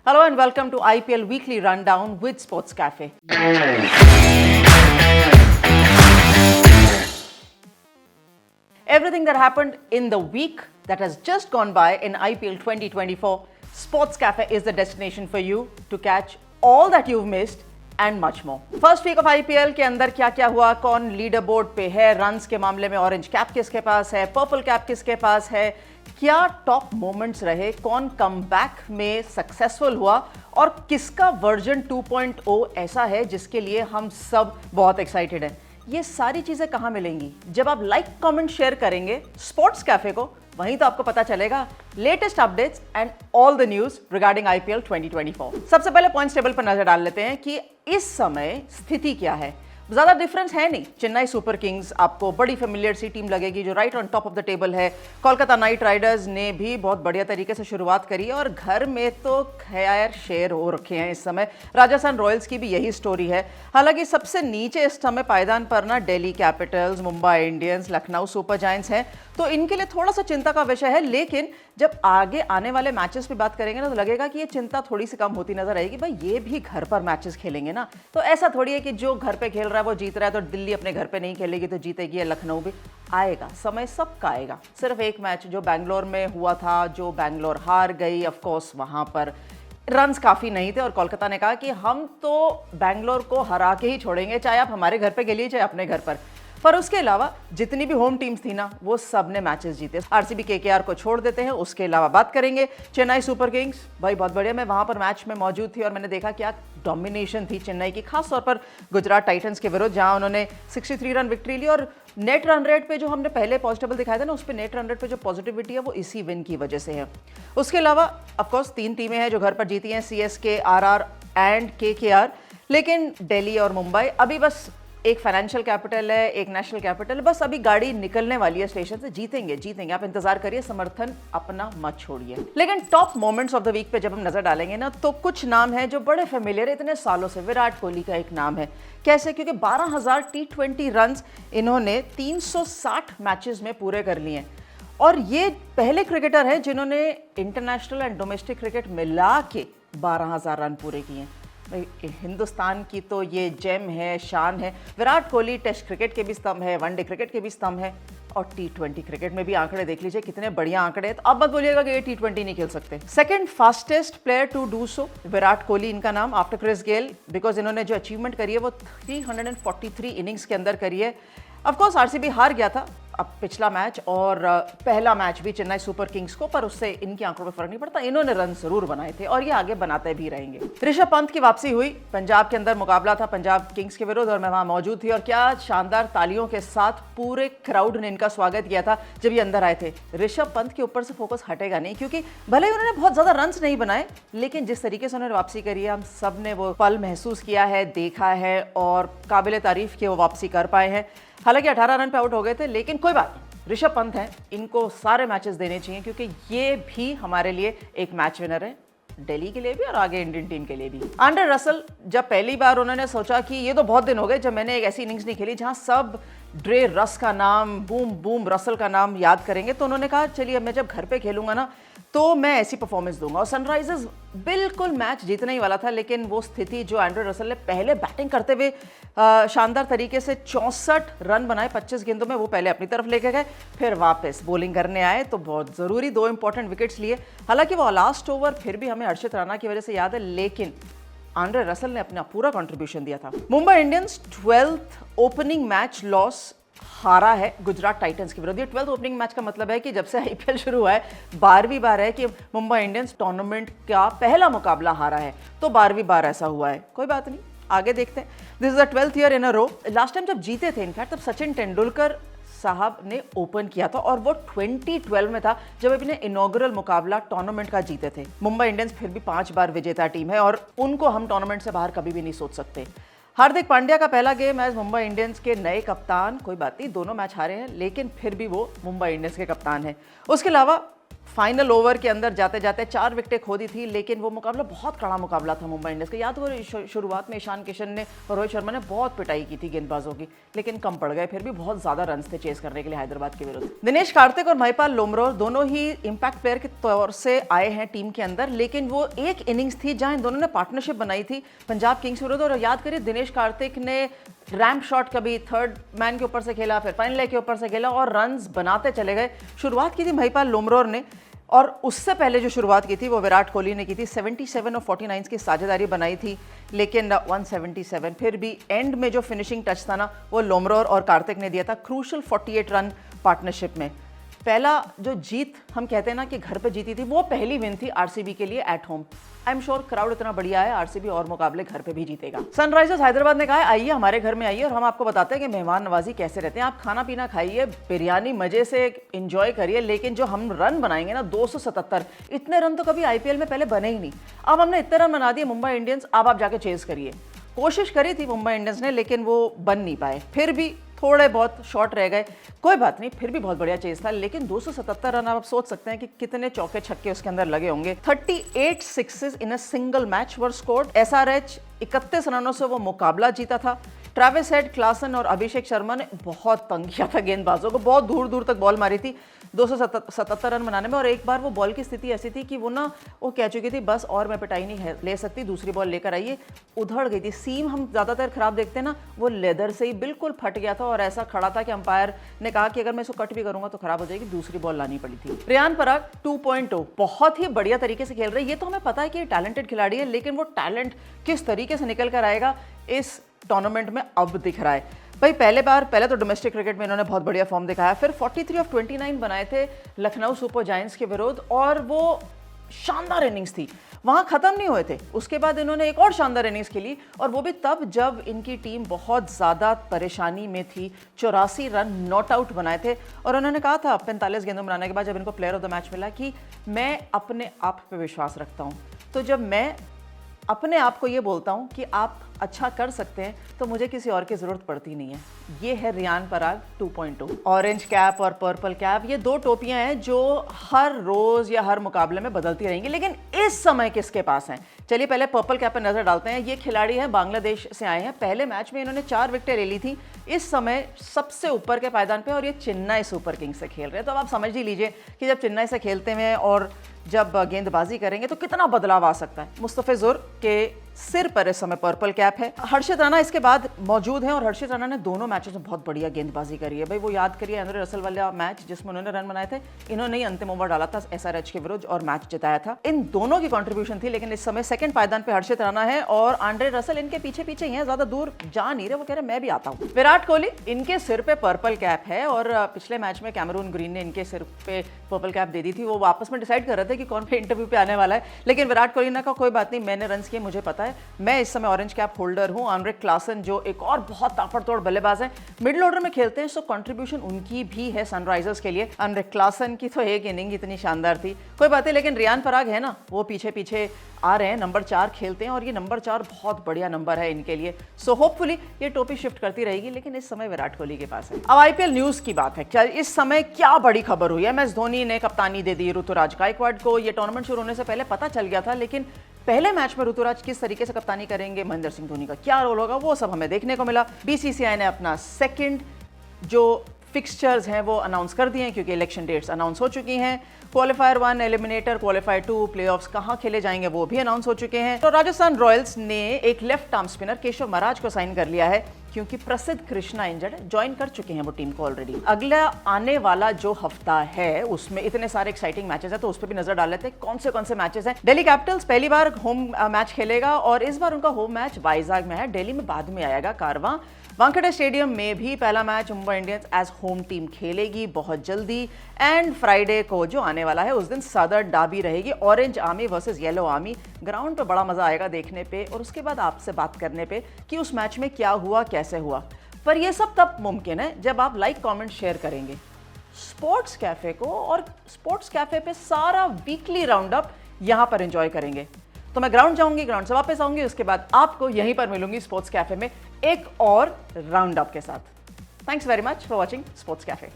Hello and welcome to IPL Weekly Rundown with Sports Cafe. Everything that happened in the week that has just gone by in IPL 2024, Sports Cafe is the destination for you to catch all that you've missed and much more. First week of IPL के अंदर क्या क्या हुआ, कौन leader board पे है, runs के मामले में ऑरेंज कैप किसके पास है, पर्पल कैप किसके पास है, क्या टॉप मोमेंट्स रहे, कौन कमबैक में सक्सेसफुल हुआ और किसका वर्जन 2.0 ऐसा है जिसके लिए हम सब बहुत एक्साइटेड हैं। ये सारी चीजें कहां मिलेंगी? जब आप लाइक कमेंट शेयर करेंगे स्पोर्ट्स कैफे को, वहीं तो आपको पता चलेगा latest updates and all the news regarding IPL 2024। सबसे पहले पॉइंट्स टेबल पर नजर डाल लेते हैं कि इस समय स्थिति क्या है। ज्यादा डिफरेंस है नहीं। चेन्नई सुपर किंग्स आपको बड़ी फेमिलियर सी टीम लगेगी जो right on top of the table है। कोलकाता नाइट राइडर्स ने भी बहुत बढ़िया तरीके से शुरुआत करी है और घर में तो खैर शेर हो रखे हैं इस समय। राजस्थान रॉयल्स की भी यही स्टोरी है। हालांकि सबसे नीचे इस समय पायदान पर ना Delhi Capitals, Mumbai Indians, Lucknow super giants हैं, तो इनके लिए थोड़ा सा चिंता का विषय है। लेकिन जब आगे आने वाले मैचेस पे बात करेंगे ना तो लगेगा कि ये चिंता थोड़ी सी कम होती नजर आएगी। भाई ये भी घर पर मैचेस खेलेंगे ना, तो ऐसा थोड़ी है कि जो घर पे खेल रहा है वो जीत रहा है तो दिल्ली अपने घर पे नहीं खेलेगी तो जीतेगी, या लखनऊ भी। आएगा समय, सबका आएगा। सिर्फ एक मैच जो बैंगलोर में हुआ था, जो बैंगलोर हार गई, ऑफ कोर्स वहां पर रन्स काफी नहीं थे और कोलकाता ने कहा कि हम तो बैंगलोर को हरा के ही छोड़ेंगे, चाहे आप हमारे घर पे खेलिए चाहे अपने घर पर उसके अलावा जितनी भी होम टीम्स थी ना वो सब ने मैचेस जीते। आरसीबी केकेआर को छोड़ देते हैं, उसके अलावा बात करेंगे चेन्नई सुपर किंग्स। भाई बहुत बढ़िया, मैं वहां पर मैच में मौजूद थी और मैंने देखा क्या डोमिनेशन थी चेन्नई की, खासतौर पर गुजरात टाइटंस के विरुद्ध, जहां उन्होंने 63 रन विक्ट्री ली। और नेट रन रेट पे जो हमने पहले पॉजिटिव दिखाया था ना, उस पर नेट रन रेट पे जो पॉजिटिविटी है वो इसी विन की वजह से है। उसके अलावा ऑफकोर्स 3 टीमें हैं जो घर पर जीती हैं, सीएसके, आरआर एंड केकेआर। लेकिन दिल्ली और मुंबई अभी बस एक फाइनेंशियल कैपिटल है, एक नेशनल कैपिटल है, बस अभी गाड़ी निकलने वाली है स्टेशन से। जीतेंगे, आप इंतजार करिए, समर्थन अपना मत छोड़िए। लेकिन top moments of the week पे जब हम नजर डालेंगे ना तो कुछ नाम है जो बड़े फेमिलियर है इतने सालों से। विराट कोहली का एक नाम है। कैसे? क्योंकि 12,000 T20 रन्स इन्होंने 360 मैचेस में पूरे कर लिए हैं और ये पहले क्रिकेटर है जिन्होंने इंटरनेशनल एंड डोमेस्टिक क्रिकेट मिला के 12,000 रन पूरे किए हैं। हिंदुस्तान की तो ये जेम है, शान है। विराट कोहली टेस्ट क्रिकेट के भी स्तंभ है, वनडे क्रिकेट के भी स्तंभ है और T20 क्रिकेट में भी आंकड़े देख लीजिए कितने बढ़िया आंकड़े हैं। तो अब मत बोलिएगा कि ये T20 नहीं खेल सकते। Second fastest player to do so, Virat Kohli इनका नाम आफ्टर क्रिस गेल, बिकॉज इन्होंने जो अचीवमेंट करी है वो 343 इनिंग्स के अंदर करी है। ऑफकोर्स आरसीबी हार गया था अब पिछला मैच और पहला मैच भी चेन्नई सुपर किंग्स को, पर उससे इनकी आंखों पे फर्क नहीं पड़ता। इन्होंने रन जरूर बनाए थे और ये आगे बनाते भी रहेंगे। ऋषभ पंत की वापसी हुई। पंजाब के अंदर मुकाबला था पंजाब किंग्स के विरुद्ध और मैं वहां मौजूद थी और क्या शानदार तालियों के साथ पूरे क्राउड ने इनका स्वागत किया था जब ये अंदर आए थे। ऋषभ पंत के ऊपर से फोकस हटेगा नहीं, क्योंकि भले ही उन्होंने बहुत ज्यादा रन नहीं बनाए, लेकिन जिस तरीके से उन्होंने वापसी करी है हम सब ने वो पल महसूस किया है, देखा है और काबिल तारीफ की वो वापसी कर पाए हैं। हालांकि 18 रन पे आउट हो गए थे, लेकिन कोई बात नहीं, ऋषभ पंत हैं, इनको सारे मैचेस देने चाहिए क्योंकि ये भी हमारे लिए एक मैच विनर है, दिल्ली के लिए भी और आगे इंडियन टीम के लिए भी। आंड्रे रसल, जब पहली बार उन्होंने सोचा कि ये तो बहुत दिन हो गए जब मैंने एक ऐसी इनिंग्स नहीं खेली जहां सब ड्रे रस का नाम, बूम रसल का नाम याद करेंगे, तो उन्होंने कहा चलिए मैं जब घर पे खेलूंगा ना तो मैं ऐसी परफॉर्मेंस दूंगा। और सनराइजर्स बिल्कुल मैच जीतने ही वाला था, लेकिन वो स्थिति जो आंड्रे रसल ने पहले बैटिंग करते हुए शानदार तरीके से 64 रन बनाए 25 गेंदों में, वो पहले अपनी तरफ लेके गए, फिर वापस बॉलिंग करने आए तो बहुत जरूरी 2 इंपॉर्टेंट विकेट्स लिए। हालांकि वो लास्ट ओवर फिर भी हमें हर्षित राणा की वजह से याद है, लेकिन आंड्रे रसल ने अपना पूरा कंट्रीब्यूशन दिया था। Mumbai Indians 12th opening match loss हारा है गुजरात टाइटंस के विरुद्ध। ये 12th ओपनिंग मैच का मतलब है कि जब से आईपीएल शुरू हुआ है 12वीं बार है कि मुंबई इंडियंस टूर्नामेंट का पहला मुकाबला हारा है, तो 12वीं बार ऐसा हुआ है। कोई बात नहीं, आगे देखते हैं। This is the 12th year in a row. Last time जब जीते थे इनफैक्ट तब सचिन तेंदुलकर साहब ने ओपन किया था और वो 2012 में था जब अपने इनॉग्रल मुकाबला टूर्नामेंट का जीते थे। मुंबई इंडियंस फिर भी 5 बार विजेता टीम है और उनको हम टूर्नामेंट से बाहर कभी भी नहीं सोच सकते। हार्दिक पांड्या का पहला गेम एज मुंबई इंडियंस के नए कप्तान, कोई बात नहीं दोनों मैच हारे हैं लेकिन फिर भी वो मुंबई इंडियंस के कप्तान हैं। उसके अलावा फाइनल ओवर के अंदर जाते जाते 4 विकेटें खो दी थी, लेकिन वो मुकाबला बहुत कड़ा मुकाबला था मुंबई इंडियंस का। याद वो शुरुआत में ईशान किशन ने और रोहित शर्मा ने बहुत पिटाई की थी गेंदबाजों की, लेकिन कम पड़ गए। फिर भी बहुत ज़्यादा रन थे चेस करने के लिए हैदराबाद के विरुद्ध। दिनेश कार्तिक और महिपाल लोमरोर दोनों ही इम्पैक्ट प्लेयर के तौर से आए हैं टीम के अंदर, लेकिन वो एक इनिंग्स थी जहां इन दोनों ने पार्टनरशिप बनाई थी पंजाब किंग्स विरुद्ध। और याद करिए, दिनेश कार्तिक ने रैम्प शॉट कभी थर्ड मैन के ऊपर से खेला, फिर फाइनल लेग के ऊपर से खेला और रन्स बनाते चले गए। शुरुआत की थी महिपाल लोमरोर ने, और उससे पहले जो शुरुआत की थी वो विराट कोहली ने की थी। 77 और 49 की साझेदारी बनाई थी, लेकिन 177 फिर भी एंड में जो फिनिशिंग टच था ना, वो लोमरोर और कार्तिक ने दिया था, क्रूशल 48 रन पार्टनरशिप में। पहला जो जीत हम कहते हैं ना कि घर पे जीती थी, वो पहली विन थी आरसीबी के लिए at home. I am sure crowd इतना बढ़िया है, आरसीबी और मुकाबले घर पे भी जीतेगा। सनराइजर्स हैदराबाद ने कहा है, आइए हमारे घर में आइए और हम आपको बताते हैं कि मेहमान नवाजी कैसे रहते हैं। आप खाना पीना खाइए, बिरयानी मजे से एंजॉय करिए, लेकिन जो हम रन बनाएंगे ना 277, इतने रन तो कभी आईपीएल में पहले बने ही नहीं। अब हमने इतने रन बना दिए मुंबई इंडियंस, अब आप जाके चेज करिए। कोशिश करी थी मुंबई इंडियंस ने, लेकिन वो बन नहीं पाए, फिर भी थोड़े बहुत शॉट रह गए, कोई बात नहीं, फिर भी बहुत बढ़िया चेज था। लेकिन 277 रन, आप सोच सकते हैं कि कितने चौके छक्के उसके अंदर लगे होंगे। 38 sixes in a single match were scored. SRH 31 रनों से वो मुकाबला जीता था। ट्रेविस हेड, क्लासन और अभिषेक शर्मा ने बहुत तंग किया था गेंदबाजों को, बहुत दूर दूर तक बॉल मारी थी 277 रन बनाने में। और एक बार वो बॉल की स्थिति ऐसी थी कि वो कह चुकी थी बस और मैं पिटाई नहीं ले सकती, दूसरी बॉल लेकर आइए। उधड़ गई थी। सीम हम ज़्यादातर खराब देखते हैं ना, वो लेदर से ही बिल्कुल फट गया था और ऐसा खड़ा था कि अंपायर ने कहा कि अगर मैं इसको कट भी करूंगा तो खराब हो जाएगी, दूसरी बॉल लानी पड़ी थी। रियान पराग 2.0 बहुत ही बढ़िया तरीके से खेल रहे हैं। ये तो हमें पता है कि टैलेंटेड खिलाड़ी है, लेकिन वो टैलेंट किस तरीके से निकल कर आएगा इस टूर्नामेंट में अब दिख रहा है। भाई पहले तो डोमेस्टिक क्रिकेट में इन्होंने बहुत बढ़िया फॉर्म दिखाया, फिर 43 ऑफ 29 बनाए थे लखनऊ सुपर जायंट्स के विरुद्ध, और वो शानदार इनिंग्स थी, वहां खत्म नहीं हुए थे। उसके बाद इन्होंने एक और शानदार इनिंग्स खेली, और वो भी तब जब इनकी टीम बहुत ज़्यादा परेशानी में थी। 84 रन नॉट आउट बनाए थे, और उन्होंने कहा था 45 गेंदों बनाने के बाद जब इनको प्लेयर ऑफ द मैच मिला कि मैं अपने आप पे विश्वास रखता हूँ। तो जब मैं अपने आप को ये बोलता हूँ कि आप अच्छा कर सकते हैं, तो मुझे किसी और की ज़रूरत पड़ती नहीं है। ये है रियान पराग 2.0। ऑरेंज कैप और पर्पल कैप, ये दो टोपियां हैं जो हर रोज़ या हर मुकाबले में बदलती रहेंगी, लेकिन इस समय किसके पास हैं? चलिए पहले पर्पल कैप पर नज़र डालते हैं। ये खिलाड़ी हैं, बांग्लादेश से आए हैं। पहले मैच में इन्होंने 4 विकेटें ले ली थी, इस समय सबसे ऊपर के पायदान पे, और ये चेन्नई सुपर किंग्स से खेल रहे हैं। तो अब आप समझ ही लीजिए कि जब चेन्नई से खेलते हैं और जब गेंदबाजी करेंगे तो कितना बदलाव आ सकता है। मुस्तफिजुर के सिर पर इस समय पर्पल कैप है। हर्षित राणा इसके बाद मौजूद हैं, और हर्षित राणा ने दोनों मैचेस में बहुत बढ़िया गेंदबाजी करी है। भाई वो याद करिए एंड्रे रसल वाला मैच जिसमें उन्होंने रन बनाए थे, इन्होंने ही अंतिम ओवर डाला था एसआरएच के विरुद्ध और मैच जिताया था। इन दोनों की कंट्रीब्यूशन थी, लेकिन इस समय सेकंड पायदान पे हर्षित राणा है और एंड्रे रसल इनके पीछे पीछे ही हैं, ज्यादा दूर जा नहीं रहे। वो कह रहे मैं भी आता हूँ। विराट कोहली, इनके सिर पे पर्पल कैप है, और पिछले मैच में कैमरून ग्रीन ने इनके सिर पे पर्पल कैप दे दी थी। वो आपस में डिसाइड कर रहे थे कि कौन पे इंटरव्यू पे आने वाला है, लेकिन विराट कोहली ने कहा कोई बात नहीं, मैंने रन किए, मुझे पता है, मैं इस समय ऑरेंज कैप होल्डर हूं। आंद्रे क्लासन जो एक और बहुत ताबड़तोड़ बल्लेबाज हैं, मिडिल ऑर्डर में खेलते हैं, सो कंट्रीब्यूशन उनकी भी है सनराइजर्स के लिए। आंद्रे क्लासन की तो एक इनिंग इतनी शानदार थी, कोई बात नहीं, लेकिन रियान पराग है ना, वो पीछे पीछे आ रहे हैं, नंबर 4 खेलते हैं, और ये नंबर 4 बहुत बढ़िया नंबर है इनके लिए। सो होपफुली ये टोपी शिफ्ट करती रहेगी, लेकिन इस समय विराट कोहली के पास है। अब आईपीएल न्यूज की बात है। क्या इस समय क्या बड़ी खबर हुई है? एमएस धोनी ने कप्तानी दे दी ऋतुराज गायकवाड़ को। ये टूर्नामेंट शुरू होने से पहले पता चल गया था, लेकिन पहले मैच में ऋतुराज किस तरीके से कप्तानी करेंगे, महेंद्र सिंह धोनी का क्या रोल होगा, वो सब हमें देखने को मिला। बीसीसीआई ने अपना सेकंड जो फिक्सचर्स हैं वो अनाउंस कर दिए हैं, क्योंकि इलेक्शन डेट्स अनाउंस हो चुकी हैं। क्वालिफायर 1, एलिमिनेटर, क्वालिफायर 2, प्लेऑफ्स कहां खेले जाएंगे वो भी अनाउंस हो चुके हैं। तो राजस्थान रॉयल्स ने एक left arm spinner Keshav Maharaj को साइन कर लिया है, क्योंकि प्रसिद्ध कृष्णा इंजर्ड है, ज्वाइन कर चुके हैं वो टीम को ऑलरेडी। अगला आने वाला जो हफ्ता है उसमें इतने सारे एक्साइटिंग मैचेस हैं, तो उस पर भी नजर डाल लेते हैं कौन से मैचेस हैं। दिल्ली कैपिटल्स पहली बार होम मैच खेलेगा, और इस बार उनका होम मैच वाइजाग में है, दिल्ली में बाद में आएगा कारवां। वानखेड़े स्टेडियम में भी पहला match Mumbai Indians age home team खेलेगी बहुत जल्दी। एंड फ्राइडे को जो आने वाला है उस दिन सदर्न डार्बी रहेगी, orange army versus yellow army. Ground पे बड़ा मजा आएगा देखने पे, और उसके बाद आपसे बात करने पे कि उस मैच में क्या हुआ, कैसे हुआ। पर ये सब तब मुमकिन है जब आप लाइक, कमेंट, शेयर करेंगे स्पोर्ट्स कैफे को, और स्पोर्ट्स कैफे पे सारा वीकली राउंड अप यहाँ पर एंजॉय करेंगे। तो मैं ग्राउंड जाऊंगी, ग्राउंड से वापस आऊंगी, उसके बाद आपको यहीं पर मिलूंगी स्पोर्ट्स कैफे में एक और राउंड अप के साथ। Thanks very much for watching sports cafe.